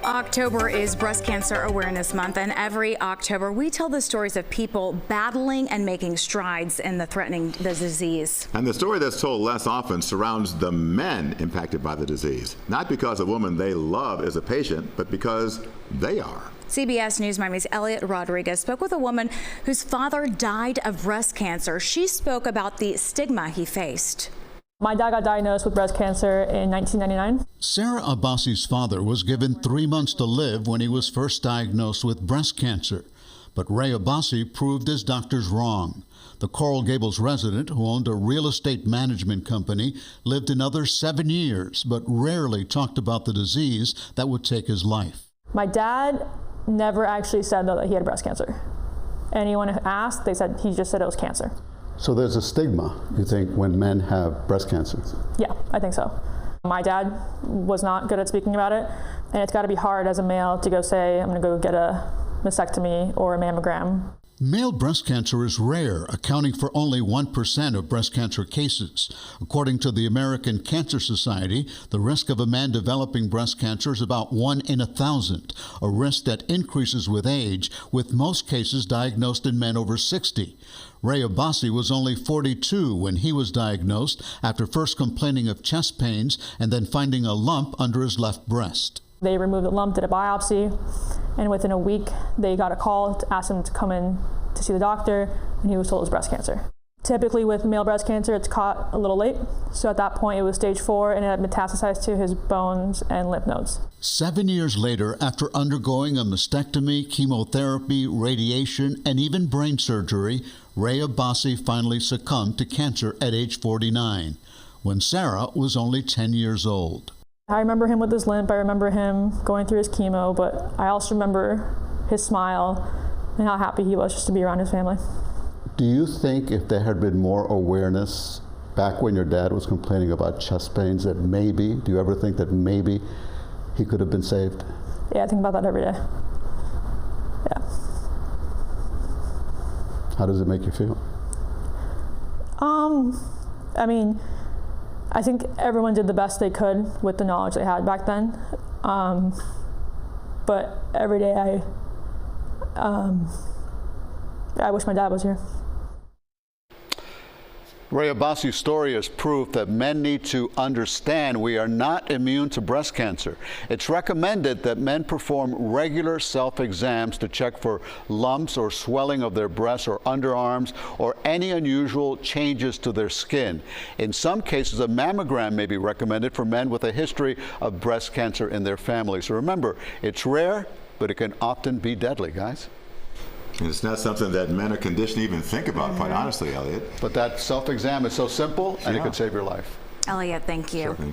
October is Breast Cancer Awareness Month, and every October we tell the stories of people battling and making strides in threatening the disease. And the story that's told less often surrounds the men impacted by the disease, not because a woman they love is a patient, but because they are. CBS News Miami's Elliot Rodriguez spoke with a woman whose father died of breast cancer. She spoke about the stigma he faced. My dad got diagnosed with breast cancer in 1999. Sara Abbasi's father was given 3 months to live when he was first diagnosed with breast cancer. But Ray Abbassi proved his doctors wrong. The Coral Gables resident, who owned a real estate management company, lived another 7 years, but rarely talked about the disease that would take his life. My dad never actually said, though, that he had breast cancer. Anyone who asked, they said he just said it was cancer. So there's a stigma, you think, when men have breast cancer? Yeah, I think so. My dad was not good at speaking about it, and it's got to be hard as a male to go say, I'm going to go get a mastectomy or a mammogram. Male breast cancer is rare, accounting for only 1% of breast cancer cases. According to the American Cancer Society, the risk of a man developing breast cancer is about 1 in 1,000, a risk that increases with age, with most cases diagnosed in men over 60. Ray Abbassi was only 42 when he was diagnosed after first complaining of chest pains and then finding a lump under his left breast. They removed the lump, did a biopsy, and within a week they got a call to ask him to come in to see the doctor, and he was told it was breast cancer. Typically with male breast cancer, it's caught a little late, so at that point it was stage 4 and it had metastasized to his bones and lymph nodes. 7 years later, after undergoing a mastectomy, chemotherapy, radiation, and even brain surgery, Ray Abbassi finally succumbed to cancer at age 49, when Sara was only 10 years old. I remember him with his limp, I remember him going through his chemo, but I also remember his smile and how happy he was just to be around his family. Do you think if there had been more awareness back when your dad was complaining about chest pains that maybe, do you ever think that maybe he could have been saved? Yeah, I think about that every day. Yeah. How does it make you feel? I mean, I think everyone did the best they could with the knowledge they had back then. But every day I wish my dad was here. Ray Abbassi's story is proof that men need to understand we are not immune to breast cancer. It's recommended that men perform regular self-exams to check for lumps or swelling of their breasts or underarms or any unusual changes to their skin. In some cases, a mammogram may be recommended for men with a history of breast cancer in their family. So remember, it's rare, but it can often be deadly, guys. And it's not something that men are conditioned to even think about, quite honestly, Elliot. But that self-exam is so simple, and it could save your life. Elliot, thank you. Certainly.